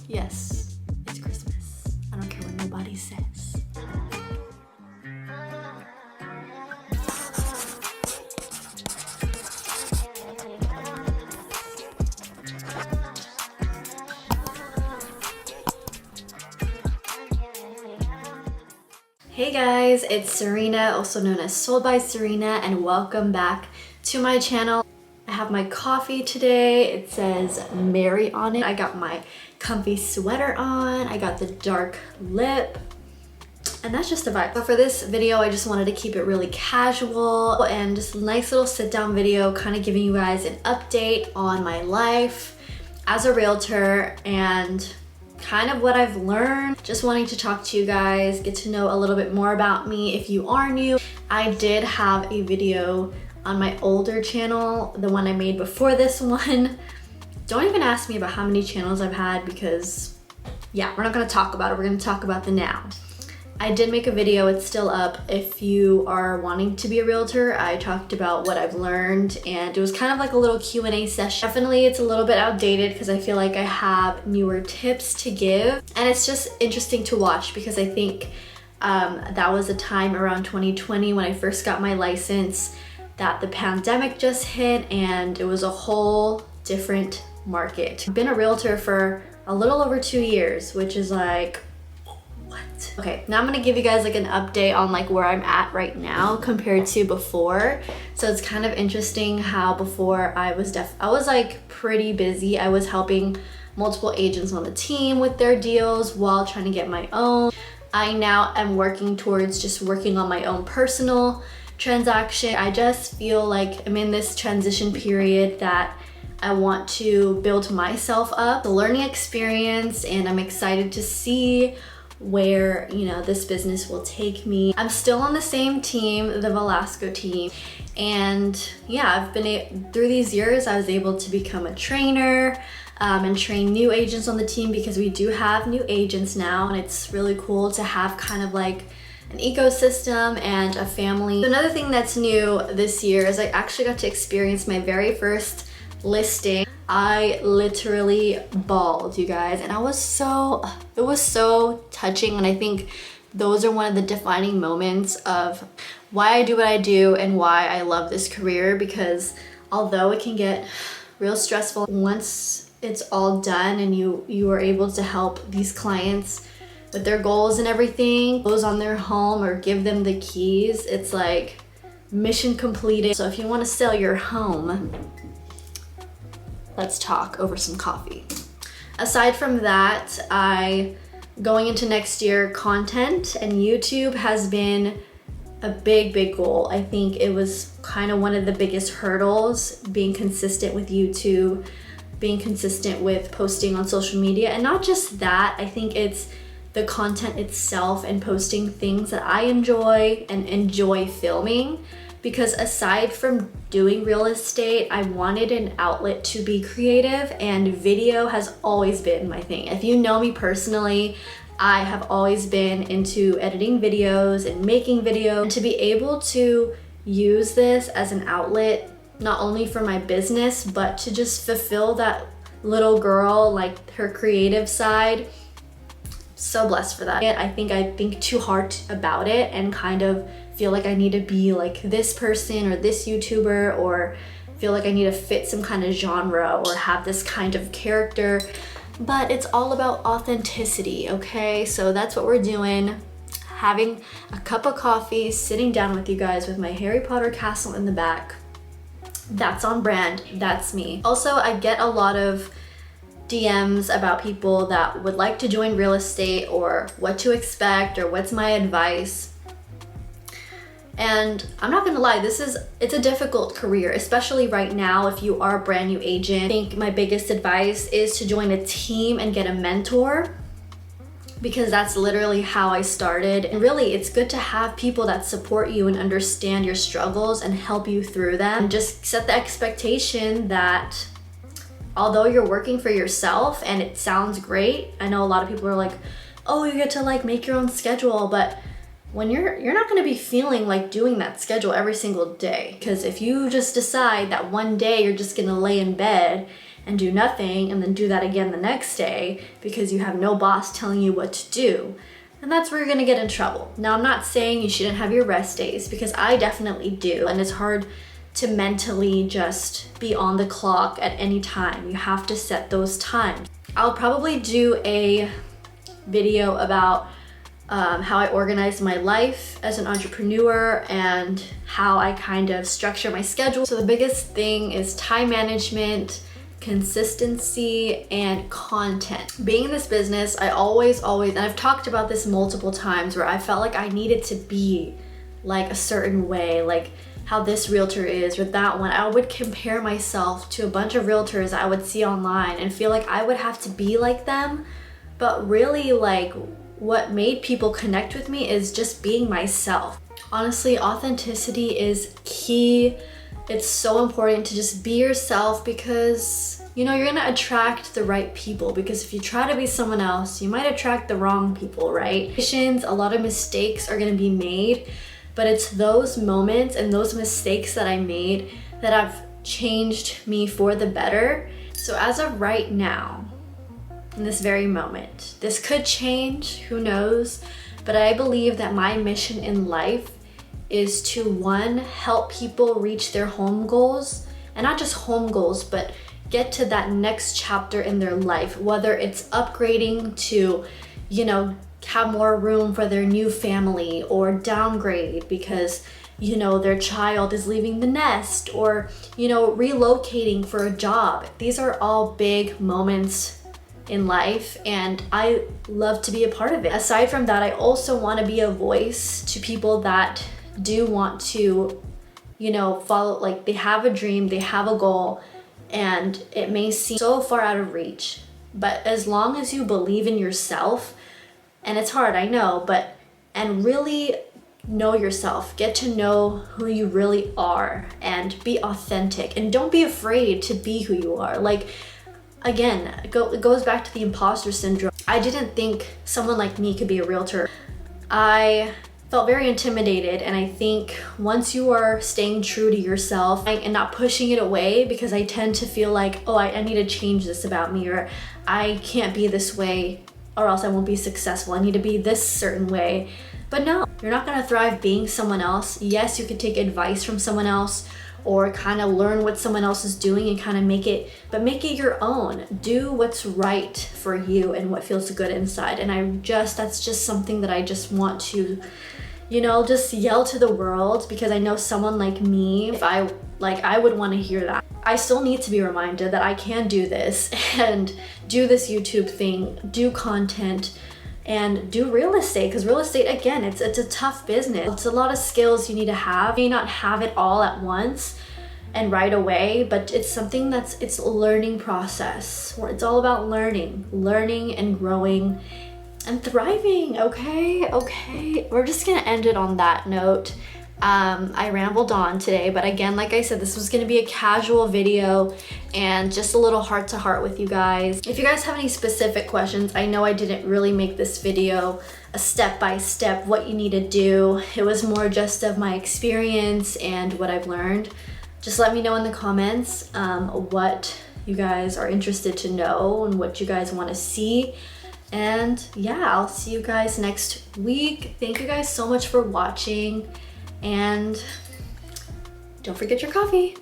Yes, it's Christmas. I don't care what nobody says. Hey guys, it's Serena, also known as Sold by Serena, and welcome back to my channel. I have my coffee today. It says Mary on it. I got my comfy sweater on. I got the dark lip. And that's just the vibe. But for this video, I just wanted to keep it really casual and just a nice little sit down video, kind of giving you guys an update on my life as a realtor and kind of what I've learned. Just wanting to talk to you guys, get to know a little bit more about me if you are new. I did have a video on my older channel, the one I made before this one. Don't even ask me about how many channels I've had because yeah, we're not gonna talk about it. We're gonna talk about the now. I did make a video, it's still up. If you are wanting to be a realtor, I talked about what I've learned and it was kind of like a little Q&A session. Definitely it's a little bit outdated because I feel like I have newer tips to give. And it's just interesting to watch because I think that was a time around 2020 when I first got my license that the pandemic just hit and it was a whole different market. I've been a realtor for a little over 2 years, which is like, what? Okay, now I'm gonna give you guys like an update on like where I'm at right now compared to before. So it's kind of interesting how before I was like pretty busy. I was helping multiple agents on the team with their deals while trying to get my own. I now am working towards just working on my own personal transaction. I just feel like I'm in this transition period that I want to build myself up, the learning experience, and I'm excited to see where, you know, this business will take me. I'm still on the same team, the Velasco team, and yeah, I've been through these years I was able to become a trainer and train new agents on the team because we do have new agents now, and it's really cool to have kind of like an ecosystem and a family. Another thing that's new this year is I actually got to experience my very first listing. I literally bawled, you guys, and it was so touching, and I think those are one of the defining moments of why I do what I do and why I love this career, because although it can get real stressful, once it's all done and you are able to help these clients with their goals and everything, close on their home or give them the keys, it's like mission completed. So if you want to sell your home, let's talk over some coffee. Aside from that, going into next year, content and YouTube has been a big goal. I think it was kind of one of the biggest hurdles, being consistent with YouTube, being consistent with posting on social media. And not just that, I think it's the content itself and posting things that I enjoy and enjoy filming. Because aside from doing real estate, I wanted an outlet to be creative, and video has always been my thing. If you know me personally, I have always been into editing videos and making videos. And to be able to use this as an outlet, not only for my business, but to just fulfill that little girl, like her creative side, so blessed for that. I think too hard about it and kind of feel like I need to be like this person or this YouTuber, or feel like I need to fit some kind of genre or have this kind of character. But it's all about authenticity, okay? So that's what we're doing. Having a cup of coffee, sitting down with you guys with my Harry Potter castle in the back. That's on brand, that's me. Also, I get a lot of DMs about people that would like to join real estate, or what to expect, or what's my advice. And I'm not gonna lie, it's a difficult career, especially right now if you are a brand new agent. I think my biggest advice is to join a team and get a mentor, because that's literally how I started. And really, it's good to have people that support you and understand your struggles and help you through them. And just set the expectation that although you're working for yourself and it sounds great, I know a lot of people are like, oh, you get to like make your own schedule, but when you're not going to be feeling like doing that schedule every single day. Because if you just decide that one day you're just going to lay in bed and do nothing and then do that again the next day because you have no boss telling you what to do. And that's where you're gonna get in trouble. Now, I'm not saying you shouldn't have your rest days, because I definitely do, and it's hard to mentally just be on the clock at any time. You have to set those times. I'll probably do a video about how I organize my life as an entrepreneur and how I kind of structure my schedule. So the biggest thing is time management, consistency, and content. Being in this business, I always, and I've talked about this multiple times, where I felt like I needed to be like a certain way, like how this realtor is or that one. I would compare myself to a bunch of realtors I would see online and feel like I would have to be like them. But really, like, what made people connect with me is just being myself. Honestly, authenticity is key. It's so important to just be yourself, because you know you're gonna attract the right people. Because if you try to be someone else, you might attract the wrong people, right? A lot of mistakes are gonna be made, but it's those moments and those mistakes that I made that have changed me for the better. So as of right now, in this very moment, this could change, who knows, but I believe that my mission in life is to, one, help people reach their home goals, and not just home goals, but get to that next chapter in their life, whether it's upgrading to, you know, have more room for their new family, or downgrade because, you know, their child is leaving the nest, or, you know, relocating for a job. These are all big moments in life, and I love to be a part of it. Aside from that, I also want to be a voice to people that do want to, you know, follow, like, they have a dream, they have a goal, and it may seem so far out of reach, but as long as you believe in yourself, and it's hard, I know, but, and really know yourself, get to know who you really are, and be authentic, and don't be afraid to be who you are. Like, again, it goes back to the imposter syndrome. I didn't think someone like me could be a realtor. I felt very intimidated, and I think once you are staying true to yourself and not pushing it away, because I tend to feel like, oh, I need to change this about me, or I can't be this way or else I won't be successful. I need to be this certain way. But no, you're not gonna thrive being someone else. Yes, you could take advice from someone else, or kind of learn what someone else is doing and kind of make it your own. Do what's right for you and what feels good inside. And that's just something that I just want to, you know, just yell to the world, because I know someone like me, if I would want to hear that. I still need to be reminded that I can do this and do this YouTube thing, do content, and do real estate, because real estate, again, it's a tough business. It's a lot of skills you need to have. You may not have it all at once and right away, but it's something it's a learning process. It's all about learning and growing and thriving. Okay, we're just gonna end it on that note. I rambled on today, but again, like I said, this was gonna be a casual video and just a little heart to heart with you guys. If you guys have any specific questions, I know I didn't really make this video a step-by-step what you need to do. It was more just of my experience and what I've learned. Just let me know in the comments what you guys are interested to know and what you guys want to see. And yeah, I'll see you guys next week. Thank you guys so much for watching. And don't forget your coffee.